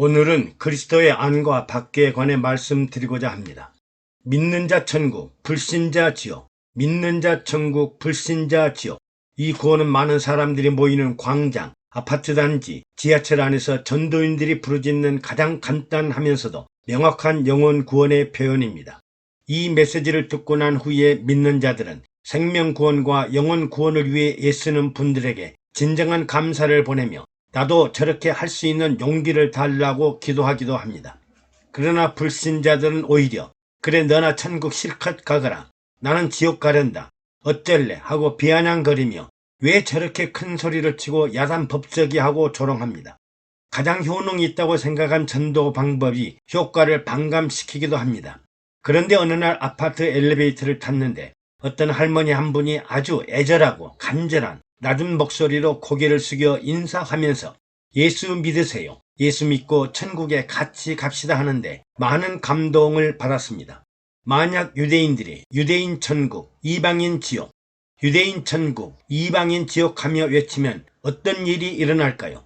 오늘은 그리스도의 안과 밖에 관해 말씀드리고자 합니다. 믿는 자 천국, 불신자 지옥, 믿는 자 천국, 불신자 지옥. 이 구호는 많은 사람들이 모이는 광장, 아파트 단지, 지하철 안에서 전도인들이 부르짖는 가장 간단하면서도 명확한 영혼 구원의 표현입니다. 이 메시지를 듣고 난 후에 믿는 자들은 생명 구원과 영혼 구원을 위해 애쓰는 분들에게 진정한 감사를 보내며 나도 저렇게 할 수 있는 용기를 달라고 기도하기도 합니다. 그러나 불신자들은 오히려 그래 너나 천국 실컷 가거라. 나는 지옥 가련다. 어쩔래 하고 비아냥거리며 왜 저렇게 큰 소리를 치고 야단법석이하고 조롱합니다. 가장 효능이 있다고 생각한 전도 방법이 효과를 반감시키기도 합니다. 그런데 어느 날 아파트 엘리베이터를 탔는데 어떤 할머니 한 분이 아주 애절하고 간절한 낮은 목소리로 고개를 숙여 인사하면서 예수 믿으세요. 예수 믿고 천국에 같이 갑시다 하는데 많은 감동을 받았습니다. 만약 유대인들이 유대인 천국, 이방인 지옥, 유대인 천국, 이방인 지옥 하며 외치면 어떤 일이 일어날까요?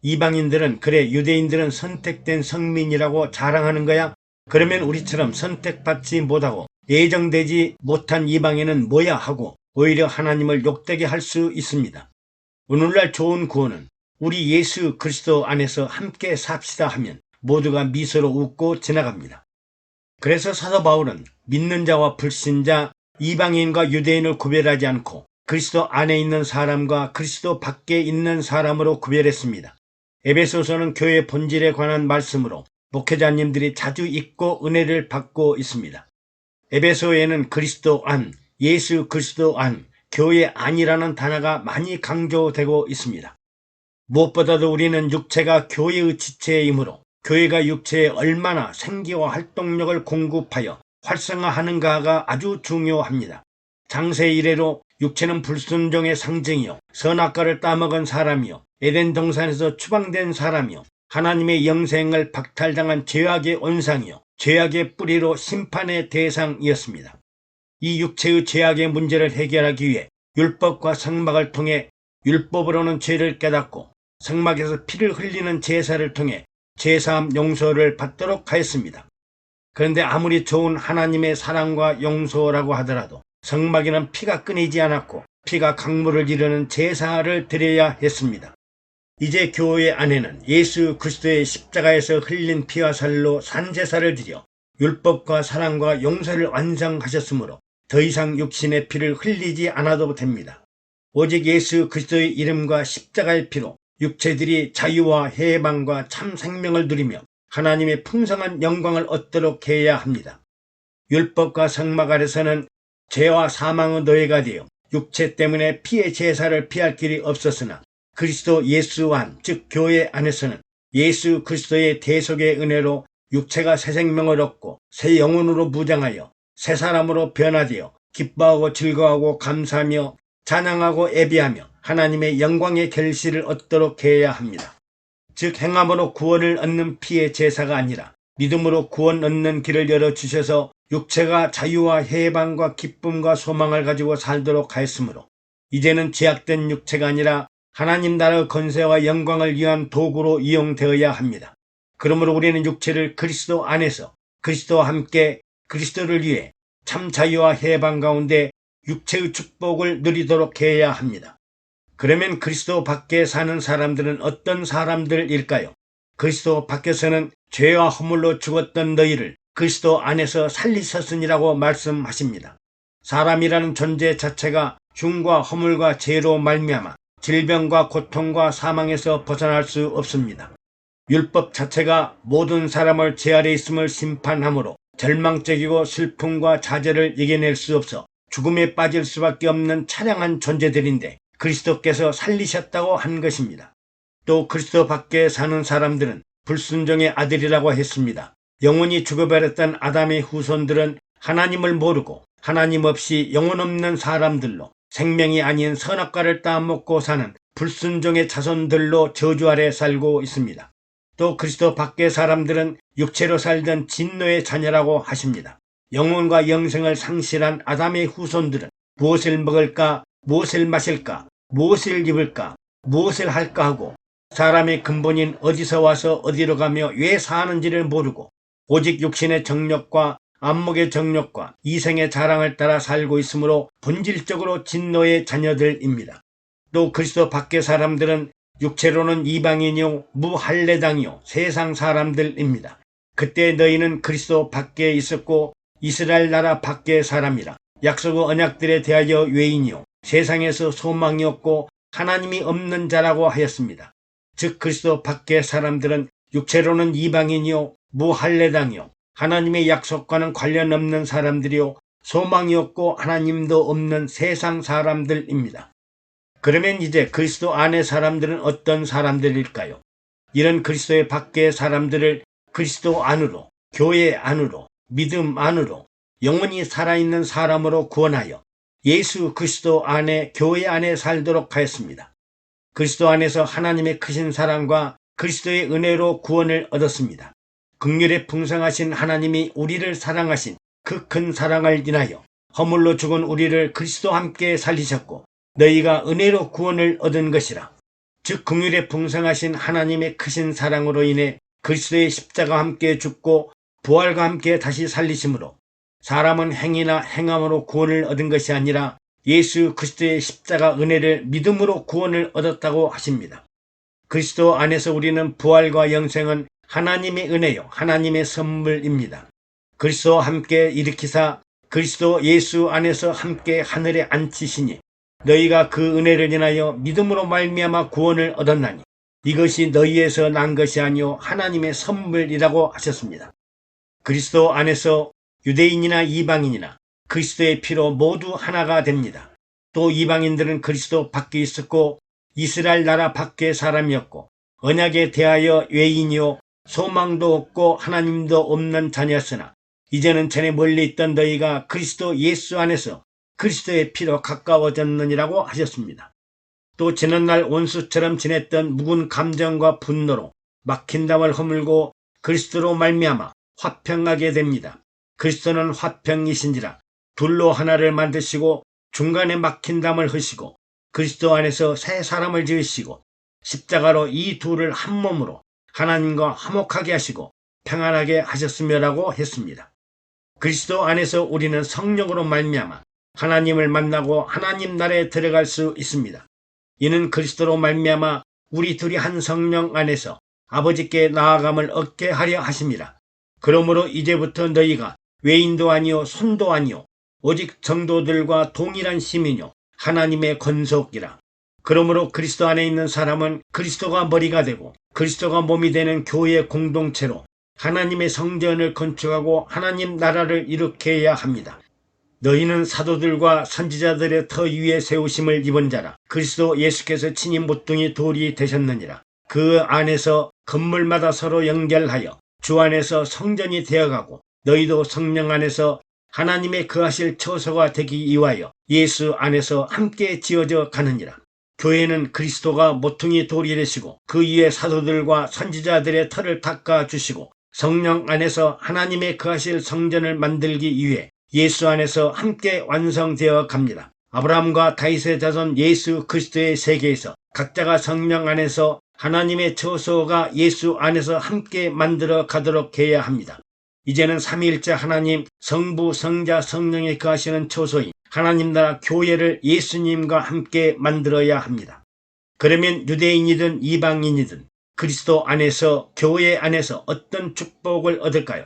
이방인들은 그래 유대인들은 선택된 성민이라고 자랑하는 거야? 그러면 우리처럼 선택받지 못하고 예정되지 못한 이방인은 뭐야 하고 오히려 하나님을 욕되게 할 수 있습니다. 오늘날 좋은 구원은 우리 예수 그리스도 안에서 함께 삽시다 하면 모두가 미소로 웃고 지나갑니다. 그래서 사도 바울은 믿는 자와 불신자, 이방인과 유대인을 구별하지 않고 그리스도 안에 있는 사람과 그리스도 밖에 있는 사람으로 구별했습니다. 에베소서는 교회 본질에 관한 말씀으로 목회자님들이 자주 읽고 은혜를 받고 있습니다. 에베소에는 그리스도 안, 예수 그리스도 안, 교회 안이라는 단어가 많이 강조되고 있습니다. 무엇보다도 우리는 육체가 교회의 지체이므로 교회가 육체에 얼마나 생기와 활동력을 공급하여 활성화하는가가 아주 중요합니다. 장세 이래로 육체는 불순종의 상징이요 선악과를 따먹은 사람이요 에덴 동산에서 추방된 사람이요 하나님의 영생을 박탈당한 죄악의 온상이요 죄악의 뿌리로 심판의 대상이었습니다. 이 육체의 죄악의 문제를 해결하기 위해 율법과 성막을 통해 율법으로는 죄를 깨닫고 성막에서 피를 흘리는 제사를 통해 죄사함 용서를 받도록 하였습니다. 그런데 아무리 좋은 하나님의 사랑과 용서라고 하더라도 성막에는 피가 끊이지 않았고 피가 강물을 이루는 제사를 드려야 했습니다. 이제 교회 안에는 예수 그리스도의 십자가에서 흘린 피와 살로 산제사를 드려 율법과 사랑과 용서를 완성하셨으므로 더 이상 육신의 피를 흘리지 않아도 됩니다. 오직 예수 그리스도의 이름과 십자가의 피로 육체들이 자유와 해방과 참 생명을 누리며 하나님의 풍성한 영광을 얻도록 해야 합니다. 율법과 성막 아래서는 죄와 사망의 노예가 되어 육체 때문에 피의 제사를 피할 길이 없었으나 그리스도 예수 안, 즉 교회 안에서는 예수 그리스도의 대속의 은혜로 육체가 새 생명을 얻고 새 영혼으로 무장하여 새 사람으로 변화되어 기뻐하고 즐거워하고 감사하며 찬양하고 예배하며 하나님의 영광의 결실을 얻도록 해야 합니다. 즉 행함으로 구원을 얻는 피의 제사가 아니라 믿음으로 구원 얻는 길을 열어주셔서 육체가 자유와 해방과 기쁨과 소망을 가지고 살도록 하였으므로 이제는 제약된 육체가 아니라 하나님 나라의 권세와 영광을 위한 도구로 이용되어야 합니다. 그러므로 우리는 육체를 그리스도 안에서 그리스도와 함께 그리스도를 위해 참 자유와 해방 가운데 육체의 축복을 누리도록 해야 합니다. 그러면 그리스도 밖에 사는 사람들은 어떤 사람들일까요? 그리스도 밖에서는 죄와 허물로 죽었던 너희를 그리스도 안에서 살리셨으니라고 말씀하십니다. 사람이라는 존재 자체가 흉과 허물과 죄로 말미암아 질병과 고통과 사망에서 벗어날 수 없습니다. 율법 자체가 모든 사람을 죄 아래 있음을 심판하므로 절망적이고 슬픔과 좌절을 이겨낼 수 없어 죽음에 빠질 수밖에 없는 처량한 존재들인데 그리스도께서 살리셨다고 한 것입니다. 또 그리스도 밖에 사는 사람들은 불순종의 아들이라고 했습니다. 영원히 죽어버렸던 아담의 후손들은 하나님을 모르고 하나님 없이 영혼 없는 사람들로 생명이 아닌 선악과를 따먹고 사는 불순종의 자손들로 저주 아래 살고 있습니다. 또 그리스도 밖의 사람들은 육체로 살던 진노의 자녀라고 하십니다. 영혼과 영생을 상실한 아담의 후손들은 무엇을 먹을까, 무엇을 마실까, 무엇을 입을까, 무엇을 할까 하고 사람의 근본인 어디서 와서 어디로 가며 왜 사는지를 모르고 오직 육신의 정욕과 안목의 정욕과 이생의 자랑을 따라 살고 있으므로 본질적으로 진노의 자녀들입니다. 또 그리스도 밖의 사람들은 육체로는 이방인이요 무할례당이요 세상 사람들입니다. 그때 너희는 그리스도 밖에 있었고 이스라엘 나라 밖의 사람이라. 약속의 언약들에 대하여 외인이요 세상에서 소망이 없고 하나님이 없는 자라고 하였습니다. 즉 그리스도 밖의 사람들은 육체로는 이방인이요 무할례당이요 하나님의 약속과는 관련 없는 사람들이요 소망이 없고 하나님도 없는 세상 사람들입니다. 그러면 이제 그리스도 안의 사람들은 어떤 사람들일까요? 이런 그리스도의 밖의 사람들을 그리스도 안으로, 교회 안으로, 믿음 안으로 영원히 살아있는 사람으로 구원하여 예수 그리스도 안에 교회 안에 살도록 하였습니다. 그리스도 안에서 하나님의 크신 사랑과 그리스도의 은혜로 구원을 얻었습니다. 긍휼에 풍성하신 하나님이 우리를 사랑하신 그 큰 사랑을 인하여 허물로 죽은 우리를 그리스도와 함께 살리셨고 너희가 은혜로 구원을 얻은 것이라. 즉 긍휼에 풍성하신 하나님의 크신 사랑으로 인해 그리스도의 십자가와 함께 죽고 부활과 함께 다시 살리심으로 사람은 행위나 행함으로 구원을 얻은 것이 아니라 예수 그리스도의 십자가 은혜를 믿음으로 구원을 얻었다고 하십니다. 그리스도 안에서 우리는 부활과 영생은 하나님의 은혜요 하나님의 선물입니다. 그리스도와 함께 일으키사 그리스도 예수 안에서 함께 하늘에 앉히시니 너희가 그 은혜를 인하여 믿음으로 말미암아 구원을 얻었나니 이것이 너희에서 난 것이 아니요 하나님의 선물이라고 하셨습니다. 그리스도 안에서 유대인이나 이방인이나 그리스도의 피로 모두 하나가 됩니다. 또 이방인들은 그리스도 밖에 있었고 이스라엘 나라 밖의 사람이었고 언약에 대하여 외인이요 소망도 없고 하나님도 없는 자녀였으나 이제는 전에 멀리 있던 너희가 그리스도 예수 안에서 그리스도의 피로 가까워졌느니라고 하셨습니다. 또 지난날 원수처럼 지냈던 묵은 감정과 분노로 막힌 담을 허물고 그리스도로 말미암아 화평하게 됩니다. 그리스도는 화평이신지라 둘로 하나를 만드시고 중간에 막힌 담을 허시고 그리스도 안에서 새 사람을 지으시고 십자가로 이 둘을 한 몸으로 하나님과 화목하게 하시고 평안하게 하셨으며라고 했습니다. 그리스도 안에서 우리는 성령으로 말미암아 하나님을 만나고 하나님 나라에 들어갈 수 있습니다. 이는 그리스도로 말미암아 우리 둘이 한 성령 안에서 아버지께 나아감을 얻게 하려 하심이라. 그러므로 이제부터 너희가 외인도 아니요 손도 아니요 오직 정도들과 동일한 시민이요 하나님의 건속이라. 그러므로 그리스도 안에 있는 사람은 그리스도가 머리가 되고 그리스도가 몸이 되는 교회 공동체로 하나님의 성전을 건축하고 하나님 나라를 일으켜야 합니다. 너희는 사도들과 선지자들의 터 위에 세우심을 입은 자라. 그리스도 예수께서 친히 모퉁이 돌이 되셨느니라. 그 안에서 건물마다 서로 연결하여 주 안에서 성전이 되어가고 너희도 성령 안에서 하나님의 거하실 처소가 되기 위하여 예수 안에서 함께 지어져 가느니라. 교회는 그리스도가 모퉁이 돌이 되시고 그 위에 사도들과 선지자들의 터를 닦아주시고 성령 안에서 하나님의 거하실 성전을 만들기 위해 예수 안에서 함께 완성되어 갑니다. 아브라함과 다윗의 자손 예수 그리스도의 세계에서 각자가 성령 안에서 하나님의 처소가 예수 안에서 함께 만들어 가도록 해야 합니다. 이제는 삼위일체 하나님 성부 성자 성령이 거하시는 처소인 하나님 나라 교회를 예수님과 함께 만들어야 합니다. 그러면 유대인이든 이방인이든 그리스도 안에서 교회 안에서 어떤 축복을 얻을까요?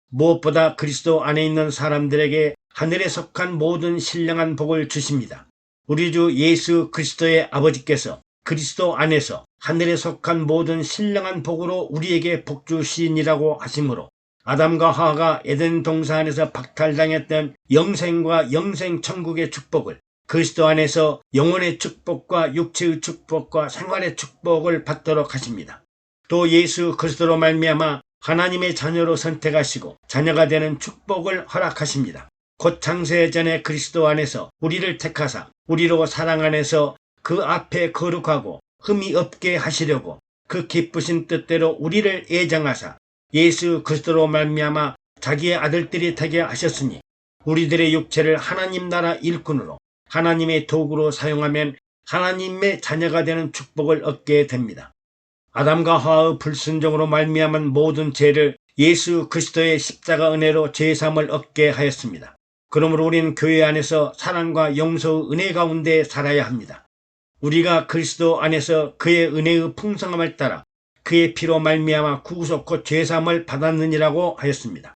무엇보다 그리스도 안에 있는 사람들에게 하늘에 속한 모든 신령한 복을 주십니다. 우리 주 예수 그리스도의 아버지께서 그리스도 안에서 하늘에 속한 모든 신령한 복으로 우리에게 복 주시니라고 하시므로 아담과 하와가 에덴 동산 안에서 박탈당했던 영생과 영생천국의 축복을 그리스도 안에서 영혼의 축복과 육체의 축복과 생활의 축복을 받도록 하십니다. 또 예수 그리스도로 말미암아 하나님의 자녀로 선택하시고 자녀가 되는 축복을 허락하십니다. 곧 창세 전에 그리스도 안에서 우리를 택하사 우리로 사랑 안에서 그 앞에 거룩하고 흠이 없게 하시려고 그 기쁘신 뜻대로 우리를 예정하사 예수 그리스도로 말미암아 자기의 아들들이 되게 하셨으니 우리들의 육체를 하나님 나라 일꾼으로 하나님의 도구로 사용하면 하나님의 자녀가 되는 축복을 얻게 됩니다. 아담과 하와의 불순종으로 말미암은 모든 죄를 예수 그리스도의 십자가 은혜로 죄사함을 얻게 하였습니다. 그러므로 우리는 교회 안에서 사랑과 용서의 은혜 가운데 살아야 합니다. 우리가 그리스도 안에서 그의 은혜의 풍성함을 따라 그의 피로 말미암아 구속 곧 죄사함을 받았느니라고 하였습니다.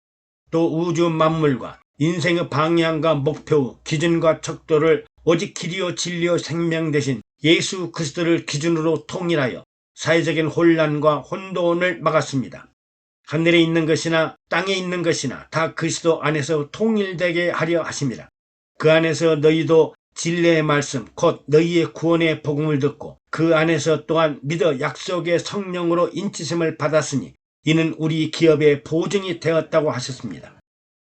또 우주 만물과 인생의 방향과 목표, 기준과 척도를 오직 길이요 진리요 생명 되신 예수 그리스도를 기준으로 통일하여 사회적인 혼란과 혼돈을 막았습니다. 하늘에 있는 것이나 땅에 있는 것이나 다 그리스도 안에서 통일되게 하려 하십니다. 그 안에서 너희도 진리의 말씀 곧 너희의 구원의 복음을 듣고 그 안에서 또한 믿어 약속의 성령으로 인치심을 받았으니 이는 우리 기업의 보증이 되었다고 하셨습니다.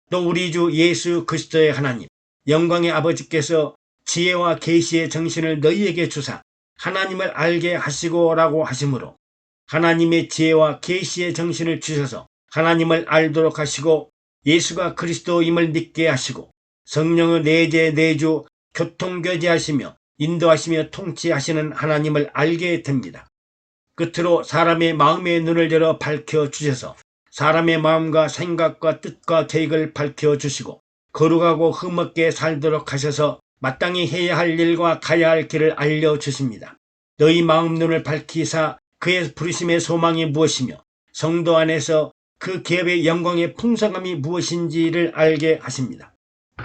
또 우리 주 예수 그리스도의 하나님 영광의 아버지께서 지혜와 계시의 정신을 너희에게 주사 하나님을 알게 하시고라고 하시므로 하나님의 지혜와 계시의 정신을 주셔서 하나님을 알도록 하시고 예수가 그리스도임을 믿게 하시고 성령의 내재 내주 교통교제하시며 인도하시며 통치하시는 하나님을 알게 됩니다. 끝으로 사람의 마음의 눈을 열어 밝혀주셔서 사람의 마음과 생각과 뜻과 계획을 밝혀주시고 거룩하고 흠없게 살도록 하셔서 마땅히 해야 할 일과 가야 할 길을 알려주십니다. 너희 마음 눈을 밝히사 그의 부르심의 소망이 무엇이며 성도 안에서 그 기업의 영광의 풍성함이 무엇인지를 알게 하십니다.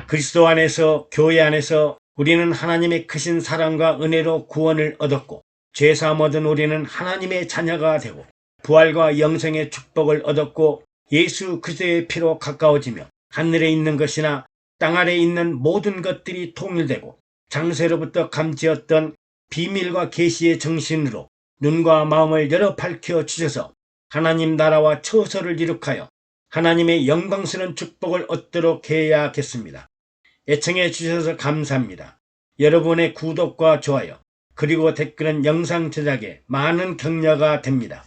그리스도 안에서 교회 안에서 우리는 하나님의 크신 사랑과 은혜로 구원을 얻었고 죄사함 얻은 우리는 하나님의 자녀가 되고 부활과 영생의 축복을 얻었고 예수 그리스도의 피로 가까워지며 하늘에 있는 것이나 땅 아래에 있는 모든 것들이 통일되고 장세로부터 감지었던 비밀과 계시의 정신으로 눈과 마음을 열어 밝혀 주셔서 하나님 나라와 처소를 이룩하여 하나님의 영광스러운 축복을 얻도록 해야겠습니다. 애청해 주셔서 감사합니다. 여러분의 구독과 좋아요 그리고 댓글은 영상 제작에 많은 격려가 됩니다.